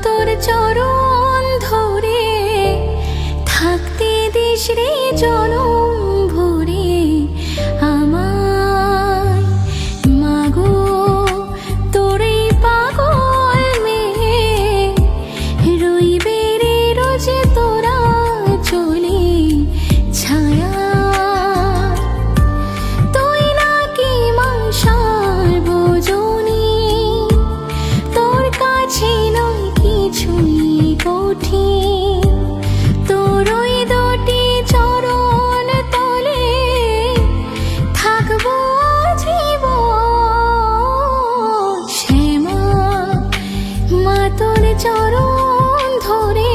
তোর চরণ ধরে থাকতে দিস রে জনম ভরে আমায়। মাগো তোর এই পাগল মেয়ে রইবে রে রোজ তোরা চলে ছায়া। তুই নাকি মাসার ভোজনী, তোর কাছে নয় কিছুই কঠিন। তোর ওই দুটি চরণ তলে থাকবো জীবন। শ্যামা মা তোর চরণ ধরে